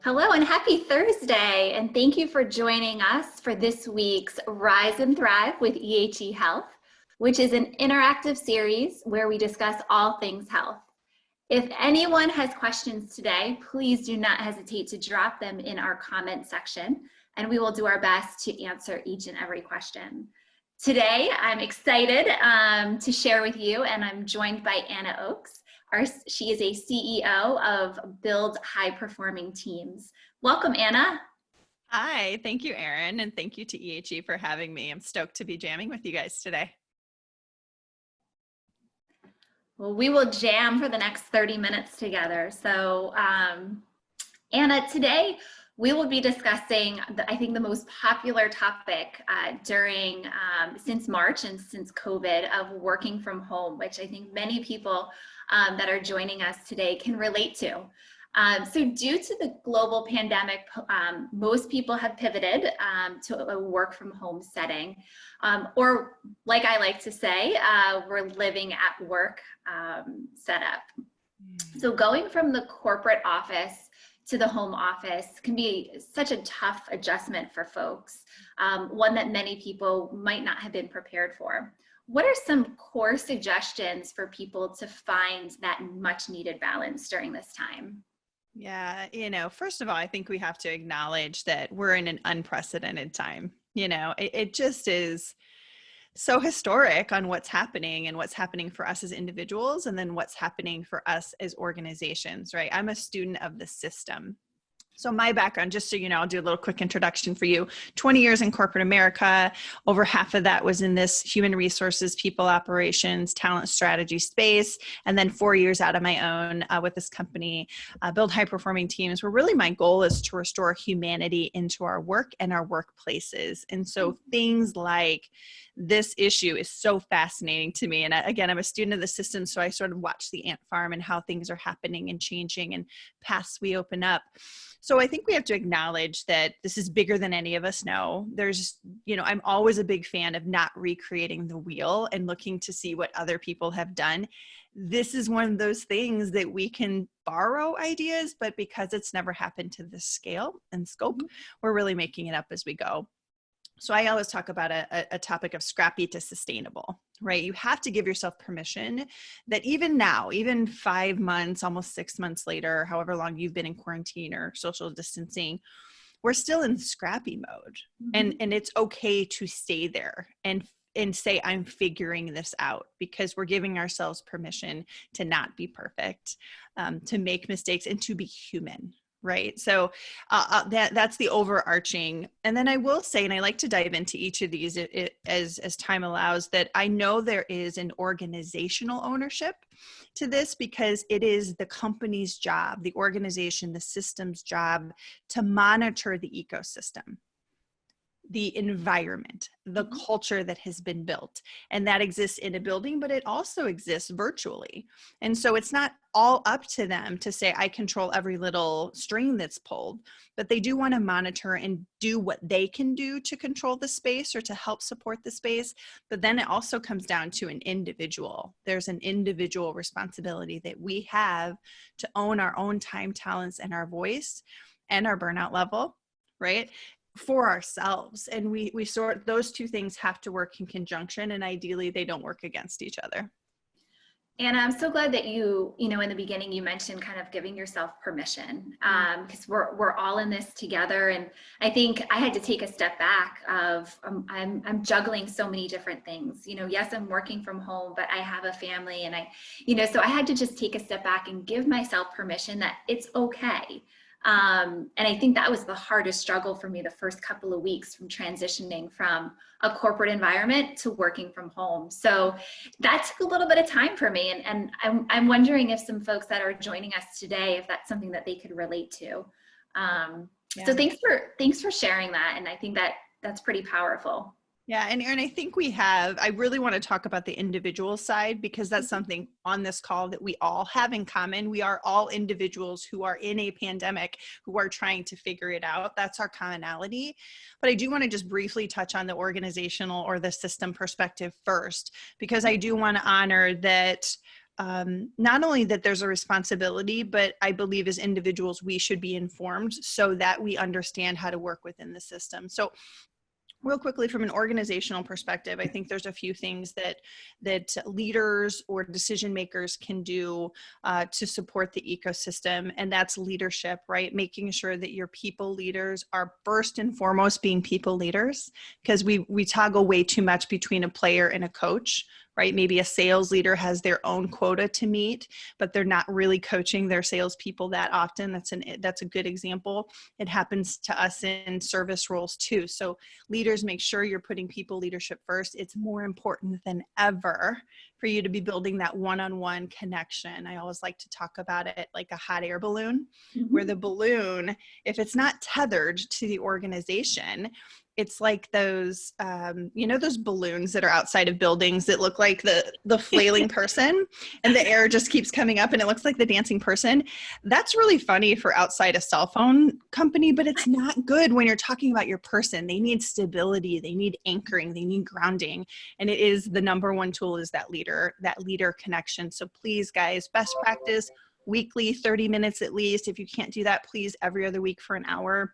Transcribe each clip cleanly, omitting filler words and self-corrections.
Hello and happy Thursday. And thank you for joining us for this week's Rise and Thrive with EHE Health, which is an interactive series where we discuss all things health. If anyone has questions today, please do not hesitate to drop them in our comment section, and we will do our best to answer each and every question. Today, I'm excited to share with you, and I'm joined by Anna Oakes. She is a CEO of Build High Performing Teams. Welcome, Anna. Hi, thank you, Erin, and thank you to EHE for having me. I'm stoked to be jamming with you guys today. Well, we will jam for the next 30 minutes together. So, Anna, today we will be discussing, I think, the most popular topic since March and since COVID of working from home, which I think many people that are joining us today can relate to. So due to the global pandemic, most people have pivoted to a work from home setting, or like I like to say, we're living at work setup. So going from the corporate office to the home office can be such a tough adjustment for folks, one that many people might not have been prepared for. What are some core suggestions for people to find that much needed balance during this time? Yeah, first of all, I think we have to acknowledge that we're in an unprecedented time. It just is so historic on what's happening and what's happening for us as individuals, and then what's happening for us as organizations, right? I'm a student of the system. So my background, just so you know, I'll do a little quick introduction for you. 20 years in corporate America, over half of that was in this human resources, people operations, talent strategy space, and then 4 years out of my own with this company, Build High Performing Teams, where really my goal is to restore humanity into our work and our workplaces. And so things like this issue is so fascinating to me. And again, I'm a student of the system, so I sort of watch the ant farm and how things are happening and changing and paths we open up. So I think we have to acknowledge that this is bigger than any of us know. I'm always a big fan of not recreating the wheel and looking to see what other people have done. This is one of those things that we can borrow ideas, but because it's never happened to this scale and scope, we're really making it up as we go. So I always talk about a topic of scrappy to sustainable, right? You have to give yourself permission that even now, even 5 months, almost 6 months later, however long you've been in quarantine or social distancing, we're still in scrappy mode. And it's okay to stay there and say, I'm figuring this out, because we're giving ourselves permission to not be perfect, to make mistakes, and to be human. Right. So that's the overarching. And then I will say, and I like to dive into each of these as time allows, that I know there is an organizational ownership to this, because it is the company's job, the organization, the system's job to monitor the ecosystem, the environment, the culture that has been built. And that exists in a building, but it also exists virtually. And so it's not all up to them to say, I control every little string that's pulled, but they do want to monitor and do what they can do to control the space or to help support the space. But then it also comes down to an individual. There's an individual responsibility that we have to own our own time, talents, and our voice and our burnout level, right? For ourselves. And we sort those two things have to work in conjunction, and ideally they don't work against each other. And I'm so glad that you in the beginning you mentioned kind of giving yourself permission, because we're all in this together. And I think I had to take a step back of I'm juggling so many different things. Yes, I'm working from home, but I have a family, and so I had to just take a step back and give myself permission that it's okay. And I think that was the hardest struggle for me the first couple of weeks, from transitioning from a corporate environment to working from home. So that took a little bit of time for me. And I'm wondering if some folks that are joining us today, if that's something that they could relate to. So thanks for sharing that. And I think that's pretty powerful. Yeah. And Erin, I think I really want to talk about the individual side, because that's something on this call that we all have in common. We are all individuals who are in a pandemic, who are trying to figure it out. That's our commonality. But I do want to just briefly touch on the organizational or the system perspective first, because I do want to honor that not only that there's a responsibility, but I believe as individuals, we should be informed so that we understand how to work within the system. So real quickly, from an organizational perspective, I think there's a few things that leaders or decision makers can do to support the ecosystem, and that's leadership, right? Making sure that your people leaders are first and foremost being people leaders, because we toggle way too much between a player and a coach, right? Maybe a sales leader has their own quota to meet, but they're not really coaching their salespeople that often. That's a good example. It happens to us in service roles too. So leaders, make sure you're putting people leadership first. It's more important than ever for you to be building that one-on-one connection. I always like to talk about it like a hot air balloon, where the balloon, if it's not tethered to the organization, it's like those, those balloons that are outside of buildings that look like the flailing person, and the air just keeps coming up and it looks like the dancing person. That's really funny for outside a cell phone company, but it's not good when you're talking about your person. They need stability, they need anchoring, they need grounding. And it is the number one tool is that leader connection. So please, guys, best practice, weekly, 30 minutes at least. If you can't do that, please every other week for an hour.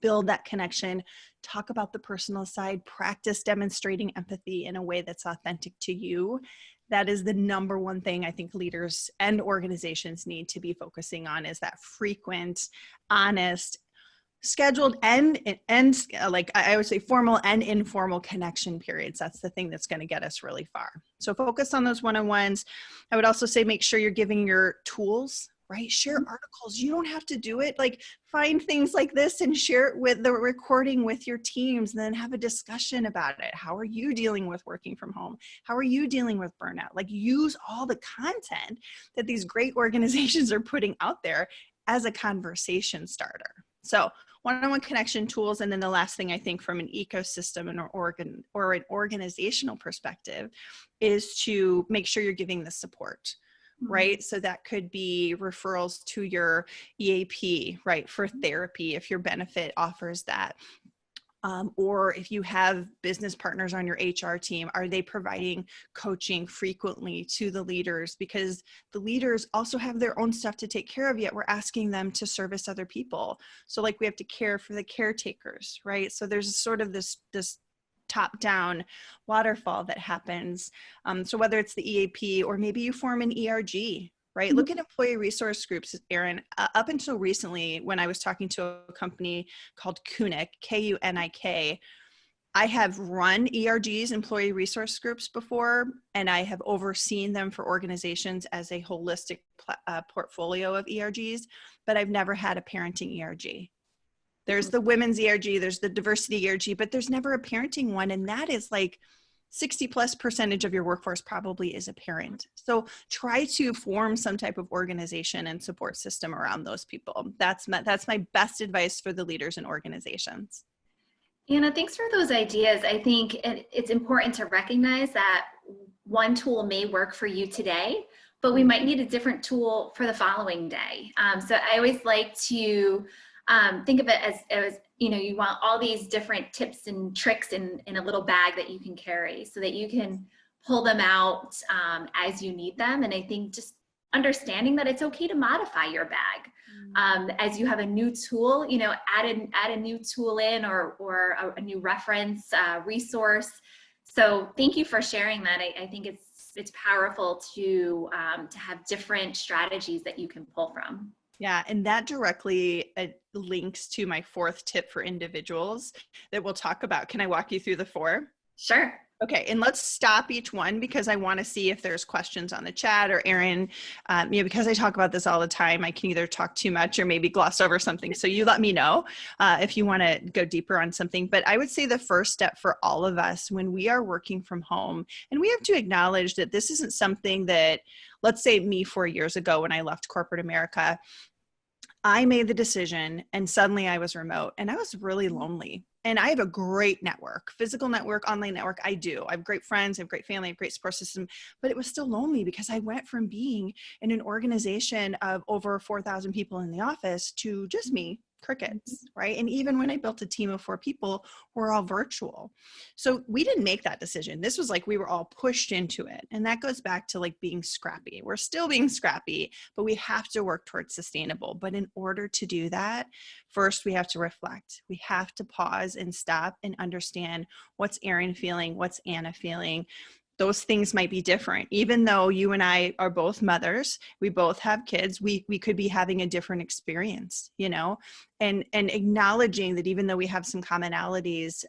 Build that connection, talk about the personal side, practice demonstrating empathy in a way that's authentic to you. That is the number one thing I think leaders and organizations need to be focusing on, is that frequent, honest, scheduled and like I would say formal and informal connection periods. That's the thing that's going to get us really far. So focus on those one-on-ones. I would also say make sure you're giving your tools, right? Share articles. You don't have to do it. Like find things like this and share it with the recording with your teams, and then have a discussion about it. How are you dealing with working from home? How are you dealing with burnout? Like use all the content that these great organizations are putting out there as a conversation starter. So one-on-one connection tools. And then the last thing I think from an ecosystem and or an organizational perspective is to make sure you're giving the support, right? So that could be referrals to your EAP, right? For therapy, if your benefit offers that. Or if you have business partners on your HR team, are they providing coaching frequently to the leaders? Because the leaders also have their own stuff to take care of, yet we're asking them to service other people. So like we have to care for the caretakers, right? So there's sort of this top-down waterfall that happens. So whether it's the EAP or maybe you form an ERG, right? Look at employee resource groups, Erin. Up until recently, when I was talking to a company called Kunik, Kunik, I have run ERGs, employee resource groups before, and I have overseen them for organizations as a holistic portfolio of ERGs, but I've never had a parenting ERG. There's the women's ERG, there's the diversity ERG, but there's never a parenting one. And that is like 60+% of your workforce probably is a parent. So try to form some type of organization and support system around those people. That's my best advice for the leaders and organizations. Anna, thanks for those ideas. I think it's important to recognize that one tool may work for you today, but we might need a different tool for the following day. So I always like to think of it as you want all these different tips and tricks in a little bag that you can carry so that you can pull them out as you need them. And I think just understanding that it's okay to modify your bag as you have a new tool, add a new tool in or a new reference resource. So thank you for sharing that. I think it's powerful to have different strategies that you can pull from. Yeah, and that directly links to my fourth tip for individuals that we'll talk about. Can I walk you through the 4? Sure. Okay, and let's stop each one because I want to see if there's questions on the chat, or Erin, because I talk about this all the time, I can either talk too much or maybe gloss over something. So you let me know if you want to go deeper on something. But I would say the first step for all of us when we are working from home, and we have to acknowledge that this isn't something that, let's say me 4 years ago when I left corporate America, I made the decision and suddenly I was remote and I was really lonely. And I have a great network, physical network, online network. I have great friends, I have great family, I have great support system, but it was still lonely because I went from being in an organization of over 4,000 people in the office to just me crickets, right? And even when I built a team of 4 people, we're all virtual. So we didn't make that decision. This was like we were all pushed into it. And that goes back to like being scrappy. We're still being scrappy, but we have to work towards sustainable. But in order to do that, first we have to reflect. We have to pause and stop and understand what's Erin feeling, what's Anna feeling. Those things might be different. Even though you and I are both mothers, we both have kids, we could be having a different experience, you know, and acknowledging that even though we have some commonalities,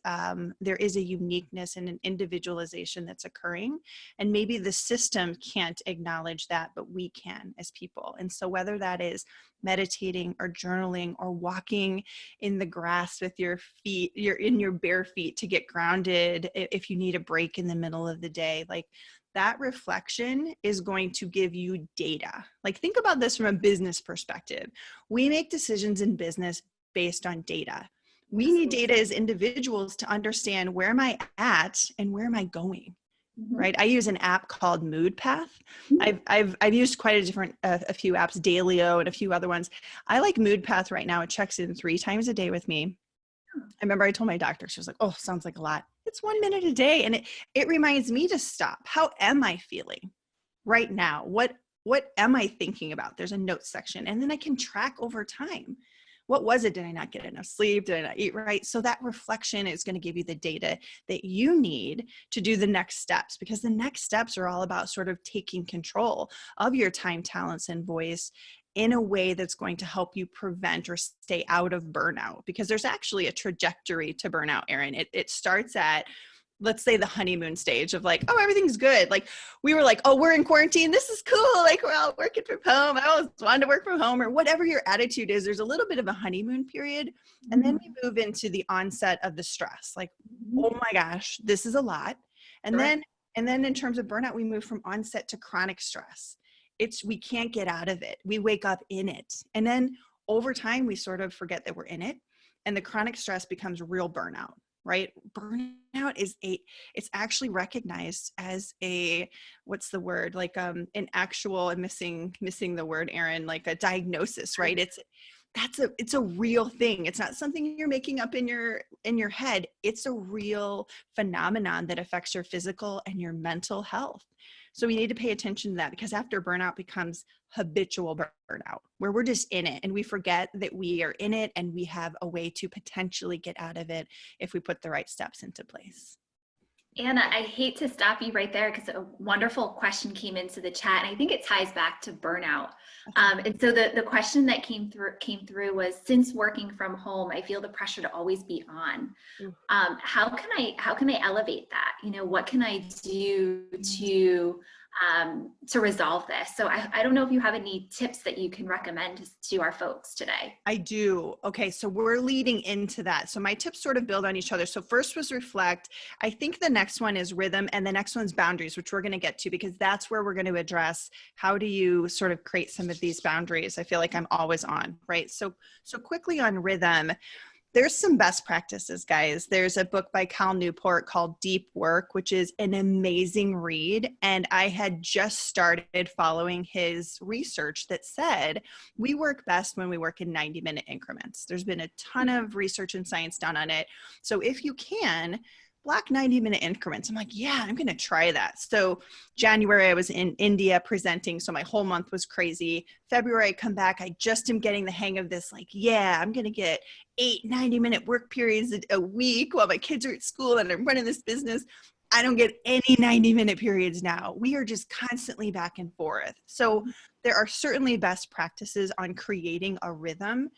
there is a uniqueness and an individualization that's occurring. And maybe the system can't acknowledge that, but we can as people. And so whether that is meditating or journaling or walking in the grass with your feet, you're in your bare feet to get grounded if you need a break in the middle of the day, like that reflection is going to give you data. Like think about this from a business perspective. We make decisions in business based on data. We need data as individuals to understand where am I at and where am I going. Right. I use an app called Mood Path. I've used quite a few apps, Dailyo and a few other ones. I like Mood Path right now. It checks in 3 times a day with me. I remember I told my doctor, she was like, oh, sounds like a lot. It's 1 minute a day. And it reminds me to stop. How am I feeling right now? What am I thinking about? There's a notes section. And then I can track over time. What was it? Did I not get enough sleep? Did I not eat right? So that reflection is going to give you the data that you need to do the next steps, because the next steps are all about sort of taking control of your time, talents, and voice in a way that's going to help you prevent or stay out of burnout, because there's actually a trajectory to burnout, Erin. It starts at, let's say, the honeymoon stage of like, oh, everything's good. Like we were like, oh, we're in quarantine. This is cool. Like we're all working from home. I always wanted to work from home, or whatever your attitude is. There's a little bit of a honeymoon period. And then we move into the onset of the stress. Like, oh my gosh, this is a lot. And then in terms of burnout, we move from onset to chronic stress. We can't get out of it. We wake up in it. And then over time, we sort of forget that we're in it. And the chronic stress becomes real burnout. Right? Burnout it's actually recognized as what's the word? Like an actual, I'm missing the word, Erin, like a diagnosis, right? It's a real thing. It's not something you're making up in your head. It's a real phenomenon that affects your physical and your mental health. So we need to pay attention to that, because after burnout becomes habitual burnout, where we're just in it and we forget that we are in it and we have a way to potentially get out of it if we put the right steps into place. Anna, I hate to stop you right there because a wonderful question came into the chat, and I think it ties back to burnout. And so the question that came through was, since working from home, I feel the pressure to always be on. How can I elevate that? You know, what can I do to resolve this? So I don't know if you have any tips that you can recommend to our folks today. I do. Okay. So we're leading into that. So my tips sort of build on each other. So first was reflect. I think the next one is rhythm, and the next one's boundaries, which we're going to get to, because that's where we're going to address how do you sort of create some of these boundaries. I feel like I'm always on, right? So quickly on rhythm, there's some best practices, guys. There's a book by Cal Newport called Deep Work, which is an amazing read. And I had just started following his research that said we work best when we work in 90-minute increments. There's been a ton of research and science done on it. So if you can, block 90-minute increments. I'm like, yeah, I'm going to try that. So January, I was in India presenting. So my whole month was crazy. February, I come back. I just am getting the hang of this. Like, yeah, I'm going to get 8 90-minute work periods a week while my kids are at school and I'm running this business. I don't get any 90-minute periods now. We are just constantly back and forth. So there are certainly best practices on creating a rhythm.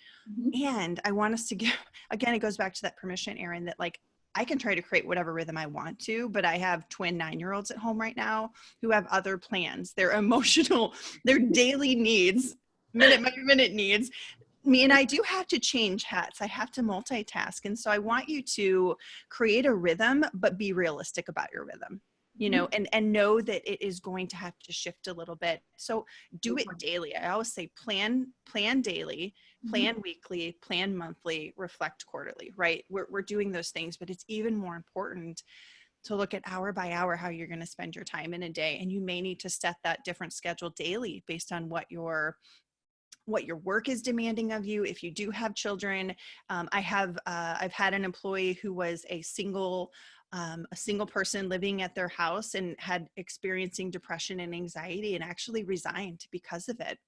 And I want us to give, again, it goes back to that permission, Erin, that like, I can try to create whatever rhythm I want to, but I have twin 9-year-olds at home right now who have other plans. Their emotional, their daily needs, minute by minute needs. Me and I do have to change hats. I have to multitask. And so I want you to create a rhythm, but be realistic about your rhythm, you know, and know that it is going to have to shift a little bit. So do it daily. I always say plan daily, plan weekly, plan monthly, reflect quarterly, right? We're doing those things, but it's even more important to look at hour by hour how you're going to spend your time in a day. And you may need to set that different schedule daily based on what your what your work is demanding of you. If you do have children, I've had an employee who was a single person living at their house and had experiencing depression and anxiety and actually resigned because of it.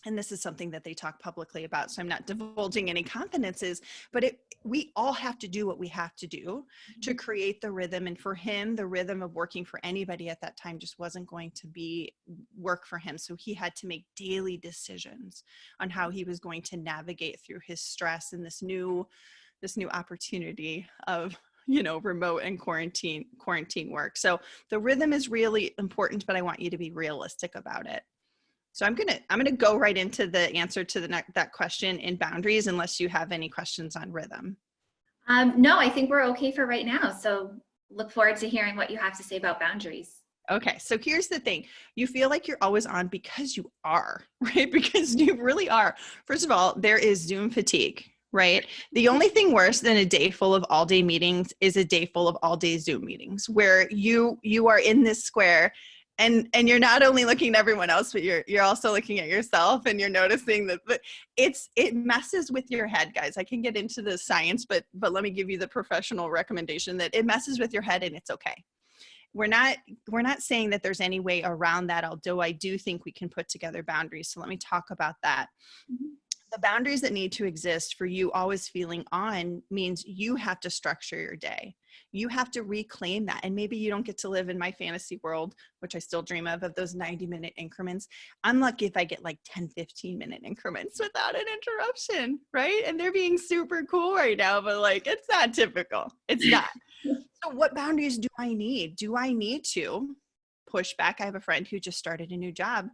And this is something that they talk publicly about, so I'm not divulging any confidences, but we all have to do what we have to do to create the rhythm. And for him, the rhythm of working for anybody at that time just wasn't going to be work for him. So he had to make daily decisions on how he was going to navigate through his stress and this new opportunity of, remote and quarantine work. So the rhythm is really important, but I want you to be realistic about it. So I'm gonna go right into the answer to that question in boundaries, unless you have any questions on rhythm. No, I think we're okay for right now. So look forward to hearing what you have to say about boundaries. Okay, so here's the thing. You feel like you're always on because you are, right? Because you really are. First of all, there is Zoom fatigue, right? The only thing worse than a day full of all-day meetings is a day full of all-day Zoom meetings where you are in this square. And you're not only looking at everyone else, but you're also looking at yourself, and you're noticing that it messes with your head, guys. I can get into the science, but let me give you the professional recommendation that it messes with your head, and it's okay. We're not saying that there's any way around that, although I do think we can put together boundaries. So let me talk about that. Mm-hmm. The boundaries that need to exist for you always feeling on means you have to structure your day. You have to reclaim that. And maybe you don't get to live in my fantasy world, which I still dream of those 90-minute increments. I'm lucky if I get like 10, 15-minute increments without an interruption, right? And they're being super cool right now, but like, it's not typical. It's not. So what boundaries do I need? Do I need to push back? I have a friend who just started a new job.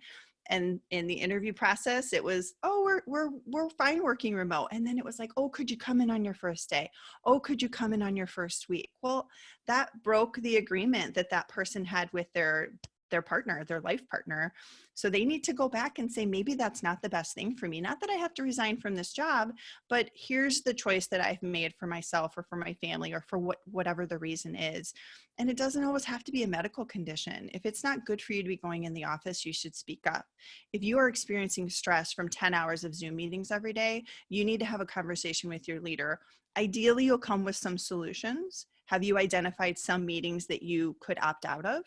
And in the interview process, it was, oh, we're fine working remote. And then it was like, oh, could you come in on your first day? Oh, could you come in on your first week? Well, that broke the agreement that person had with their partner, their life partner. So they need to go back and say, maybe that's not the best thing for me. Not that I have to resign from this job, but here's the choice that I've made for myself or for my family or for whatever the reason is. And it doesn't always have to be a medical condition. If it's not good for you to be going in the office, you should speak up. If you are experiencing stress from 10 hours of Zoom meetings every day, you need to have a conversation with your leader. Ideally, you'll come with some solutions. Have you identified some meetings that you could opt out of?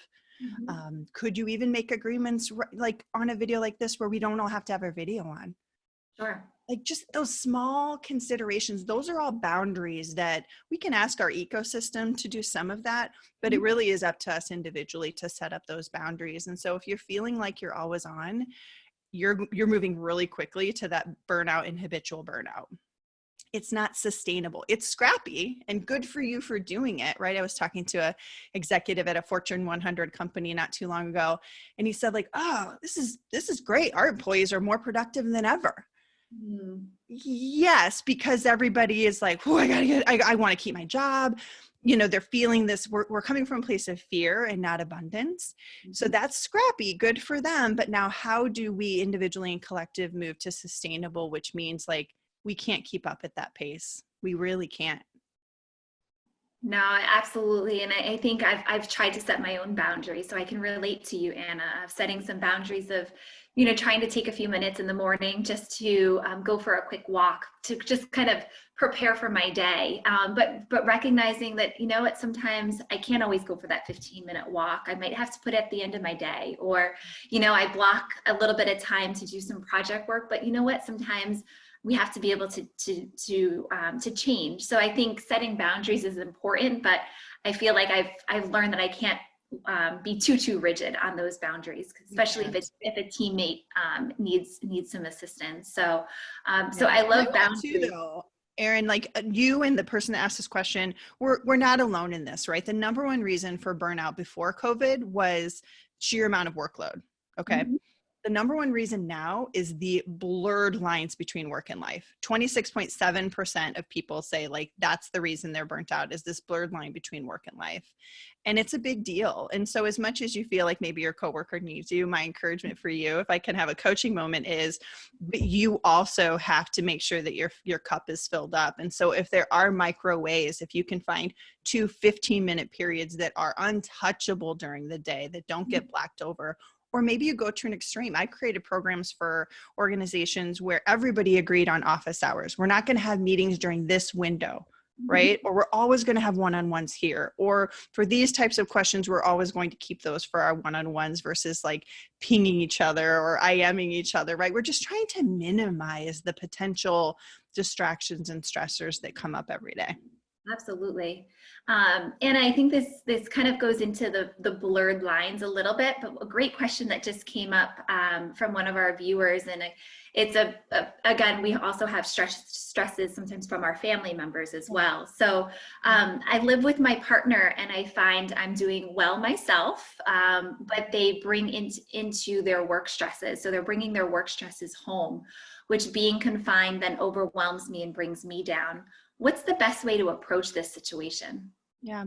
Mm-hmm. Could you even make agreements like on a video like this where we don't all have to have our video on? Sure. Like just those small considerations, those are all boundaries that we can ask our ecosystem to do some of that, but it really is up to us individually to set up those boundaries. And so if you're feeling like you're always on, you're moving really quickly to that burnout and habitual burnout. It's not sustainable. It's scrappy and good for you for doing it, right? I was talking to an executive at a Fortune 100 company not too long ago, and he said like, oh, this is great. Our employees are more productive than ever. Mm. Yes, because everybody is like, oh, I want to keep my job. They're feeling this, we're coming from a place of fear and not abundance. Mm-hmm. So that's scrappy, good for them. But now how do we individually and collective move to sustainable, which means like, we can't keep up at that pace. We really can't. No, absolutely. And I think I've tried to set my own boundaries. So I can relate to you, Anna, of setting some boundaries of, trying to take a few minutes in the morning just to go for a quick walk to just kind of prepare for my day. But recognizing that, sometimes I can't always go for that 15-minute walk. I might have to put it at the end of my day, or, I block a little bit of time to do some project work. But you know what? Sometimes we have to be able to change. So I think setting boundaries is important, but I feel like I've learned that I can't be too rigid on those boundaries, especially if a teammate needs some assistance. So I love boundaries. Too, though, Erin, like you and the person that asked this question, we're not alone in this, right? The number one reason for burnout before COVID was sheer amount of workload. Okay. Mm-hmm. The number one reason now is the blurred lines between work and life. 26.7% of people say like that's the reason they're burnt out, is this blurred line between work and life. And it's a big deal. And so as much as you feel like maybe your coworker needs you, my encouragement for you, if I can have a coaching moment, is you also have to make sure that your cup is filled up. And so if there are micro ways, if you can find 2 15-minute periods that are untouchable during the day that don't get blacked over, Or maybe you go to an extreme. I created programs for organizations where everybody agreed on office hours. We're not going to have meetings during this window, right? Or we're always going to have one-on-ones here. Or for these types of questions, we're always going to keep those for our one-on-ones versus like pinging each other or IMing each other, right? We're just trying to minimize the potential distractions and stressors that come up every day. Absolutely. And I think this kind of goes into the blurred lines a little bit, but a great question that just came up from one of our viewers. And it's again, we also have stresses sometimes from our family members as well. So I live with my partner and I find I'm doing well myself, but they bring into their work stresses. So they're bringing their work stresses home, which being confined then overwhelms me and brings me down. What's the best way to approach this situation? Yeah.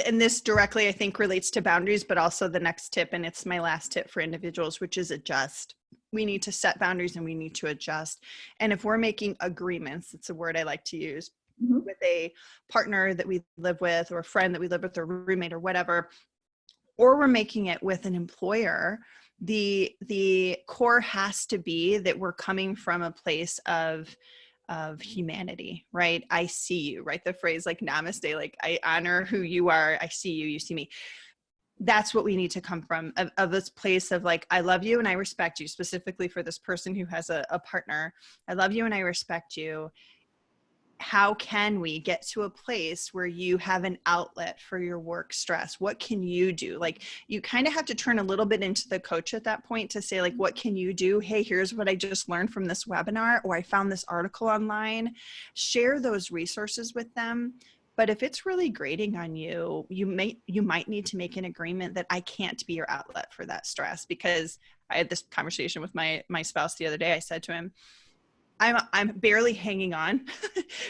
And this directly, I think, relates to boundaries, but also the next tip, and it's my last tip for individuals, which is adjust. We need to set boundaries and we need to adjust. And if we're making agreements, it's a word I like to use, with a partner that we live with or a friend that we live with or roommate or whatever, or we're making it with an employer, the core has to be that we're coming from a place of humanity, right? I see you, right? The phrase like namaste, like I honor who you are. I see you, you see me. That's what we need to come from, of this place of like, I love you and I respect you, specifically for this person who has a partner. I love you and I respect you. How can we get to a place where you have an outlet for your work stress? What can you do? Like, you kind of have to turn a little bit into the coach at that point to say like, what can you do? Hey, here's what I just learned from this webinar, or I found this article online. Share those resources with them. But if it's really grating on you, you might need to make an agreement that I can't be your outlet for that stress. Because I had this conversation with my spouse the other day. I said to him, I'm barely hanging on.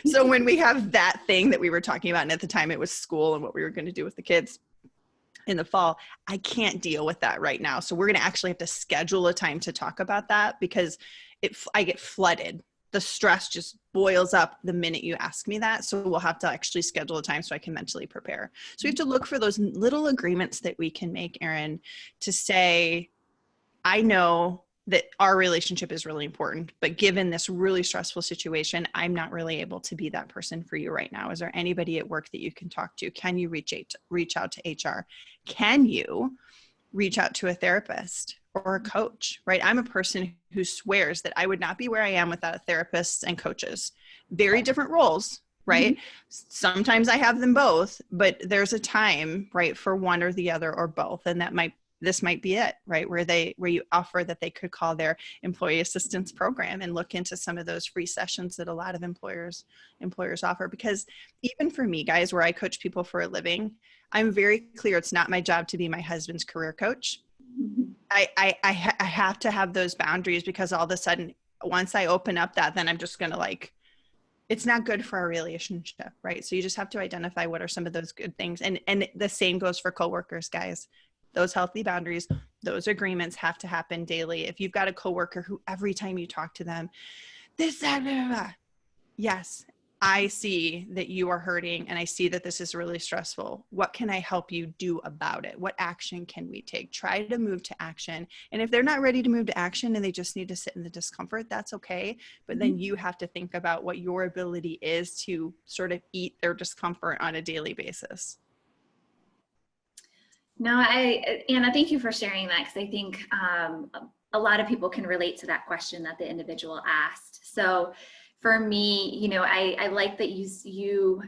So when we have that thing that we were talking about, and at the time it was school and what we were going to do with the kids in the fall, I can't deal with that right now. So we're going to actually have to schedule a time to talk about that, because I get flooded. The stress just boils up the minute you ask me that. So we'll have to actually schedule a time so I can mentally prepare. So we have to look for those little agreements that we can make, Erin, to say, I know that our relationship is really important, but given this really stressful situation, I'm not really able to be that person for you right now. Is there anybody at work that you can talk to? Can you reach out to HR? Can you reach out to a therapist or a coach, right? I'm a person who swears that I would not be where I am without therapists and coaches. Very different roles, right? Sometimes I have them both, but there's a time, right, for one or the other or both. And this might be it, right? Where you offer that they could call their employee assistance program and look into some of those free sessions that a lot of employers offer. Because even for me, guys, where I coach people for a living, I'm very clear it's not my job to be my husband's career coach. I have to have those boundaries, because all of a sudden, once I open up that, then I'm just going to it's not good for our relationship, right? So you just have to identify what are some of those good things. And the same goes for coworkers, guys. Those healthy boundaries, those agreements have to happen daily. If you've got a coworker who every time you talk to them, this, that, blah, blah, blah. Yes, I see that you are hurting and I see that this is really stressful. What can I help you do about it? What action can we take? Try to move to action. And if they're not ready to move to action and they just need to sit in the discomfort, that's okay. But then you have to think about what your ability is to sort of eat their discomfort on a daily basis. No, Anna, thank you for sharing that, because I think a lot of people can relate to that question that the individual asked. So for me, I like that you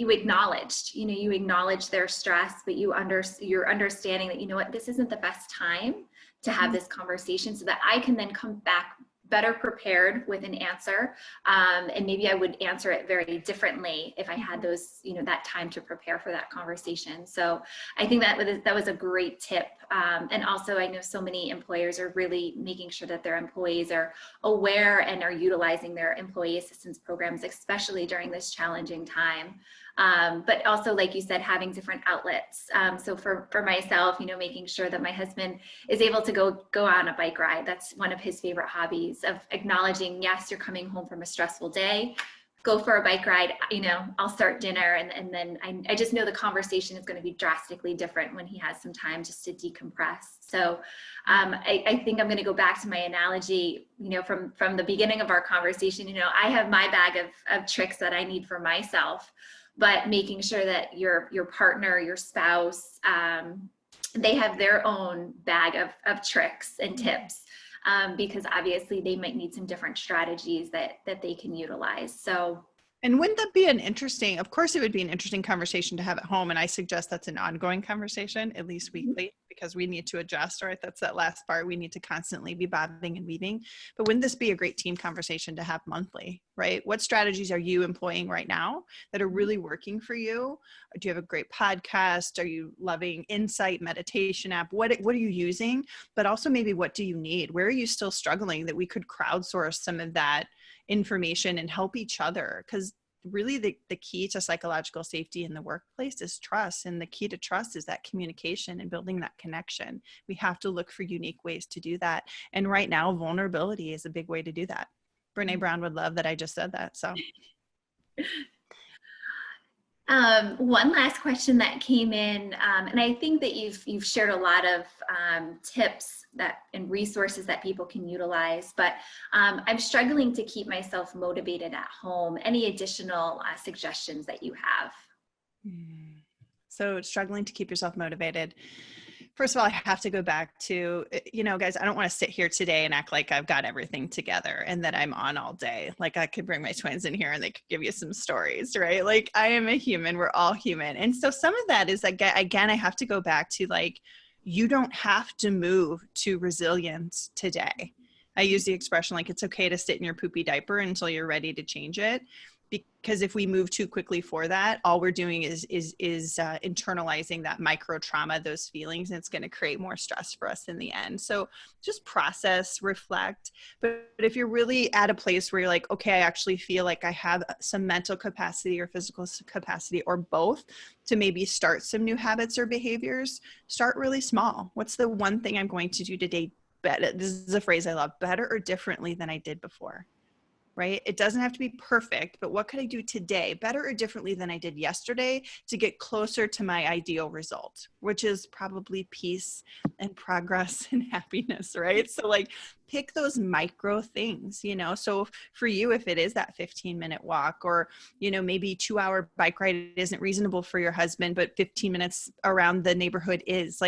acknowledged, you acknowledged their stress, but you're understanding that, this isn't the best time to have this conversation, so that I can then come back better prepared with an answer. And maybe I would answer it very differently if I had those, that time to prepare for that conversation. So I think that was a great tip. And also, I know so many employers are really making sure that their employees are aware and are utilizing their employee assistance programs, especially during this challenging time. But also, like you said, having different outlets. So for myself, making sure that my husband is able to go on a bike ride. That's one of his favorite hobbies, of acknowledging, yes, you're coming home from a stressful day. go for a bike ride, I'll start dinner, and then I just know the conversation is going to be drastically different when he has some time just to decompress. So I think I'm going to go back to my analogy, from the beginning of our conversation. I have my bag of tricks that I need for myself, but making sure that your partner, your spouse, they have their own bag of tricks and tips, because obviously they might need some different strategies that they can utilize. So, and wouldn't that be of course it would be an interesting conversation to have at home. And I suggest that's an ongoing conversation, at least weekly, because we need to adjust, right? That's that last part. We need to constantly be bobbing and weaving. But wouldn't this be a great team conversation to have monthly, right? What strategies are you employing right now that are really working for you? Do you have a great podcast? Are you loving Insight meditation app? What are you using? But also maybe what do you need? Where are you still struggling that we could crowdsource some of that information and help each other? Because really the key to psychological safety in the workplace is trust. And the key to trust is that communication and building that connection. We have to look for unique ways to do that. And right now, vulnerability is a big way to do that. Brene Brown would love that I just said that. So one last question that came in, and I think that you've shared a lot of tips and resources that people can utilize, but I'm struggling to keep myself motivated at home. Any additional suggestions that you have? So struggling to keep yourself motivated. First of all, I have to go back to, guys, I don't want to sit here today and act like I've got everything together and that I'm on all day. Like I could bring my twins in here and they could give you some stories, right? Like I am a human, we're all human. And so some of that is, again, I have to go back to you don't have to move to resilience today. I use the expression it's okay to sit in your poopy diaper until you're ready to change it. Because if we move too quickly for that, all we're doing is internalizing that micro trauma, those feelings, and it's going to create more stress for us in the end. So just process, reflect. But if you're really at a place where you're like, okay, I actually feel like I have some mental capacity or physical capacity or both to maybe start some new habits or behaviors, start really small. What's the one thing I'm going to do today better? This is a phrase I love, better or differently than I did before. Right? It doesn't have to be perfect, but what could I do today better or differently than I did yesterday to get closer to my ideal result, which is probably peace and progress and happiness, right? So pick those micro things, so for you, if it is that 15-minute walk or, maybe 2-hour bike ride isn't reasonable for your husband, but 15 minutes around the neighborhood is,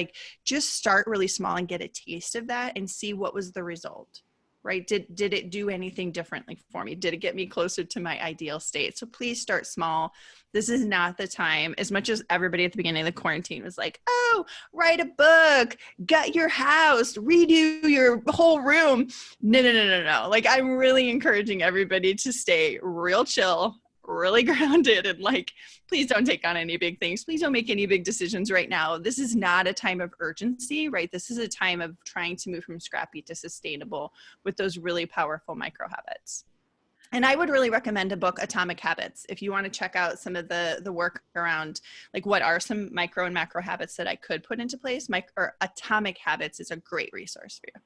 just start really small and get a taste of that and see what was the result. Right? Did it do anything differently for me? Did it get me closer to my ideal state? So please start small. This is not the time, as much as everybody at the beginning of the quarantine was like, oh, write a book, gut your house, redo your whole room. No. I'm really encouraging everybody to stay real chill, really grounded, and please don't take on any big things. Please don't make any big decisions right now. This is not a time of urgency, right? This is a time of trying to move from scrappy to sustainable with those really powerful micro habits. And I would really recommend a book, Atomic Habits, if you want to check out some of the work around what are some micro and macro habits that I could put into place. Atomic Habits is a great resource for you.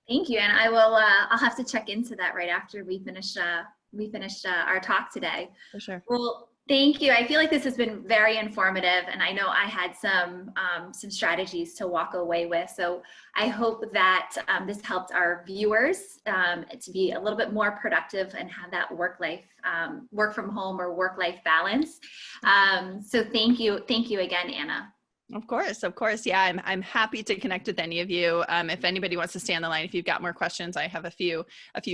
Thank you. And I will, I'll have to check into that right after we finish our talk today. For sure. Well, thank you. I feel like this has been very informative, and I know I had some strategies to walk away with. So I hope that this helped our viewers to be a little bit more productive and have that work from home or work-life balance. So thank you again, Anna. Of course. Yeah, I'm happy to connect with any of you. If anybody wants to stay on the line, if you've got more questions, I have a few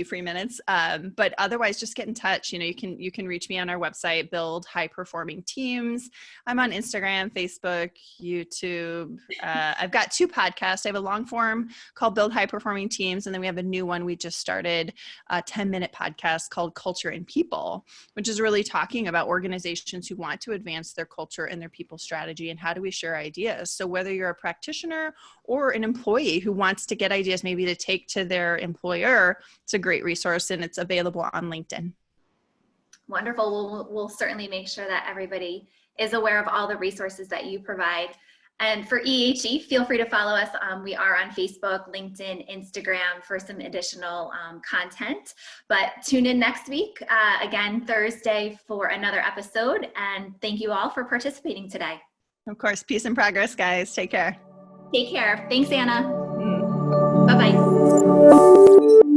free minutes. But otherwise, just get in touch. You can reach me on our website, Build High Performing Teams. I'm on Instagram, Facebook, YouTube. I've got 2 podcasts. I have a long form called Build High Performing Teams, and then we have a new one we just started, a 10-minute podcast called Culture and People, which is really talking about organizations who want to advance their culture and their people strategy, and how do we share ideas. So whether you're a practitioner or an employee who wants to get ideas maybe to take to their employer, it's a great resource, and it's available on LinkedIn. Wonderful. We'll certainly make sure that everybody is aware of all the resources that you provide. And for EHE, feel free to follow us. We are on Facebook, LinkedIn, Instagram for some additional content. But tune in next week, again, Thursday for another episode. And thank you all for participating today. Of course, peace and progress, guys. Take care. Take care. Thanks, Anna. Mm. Bye-bye.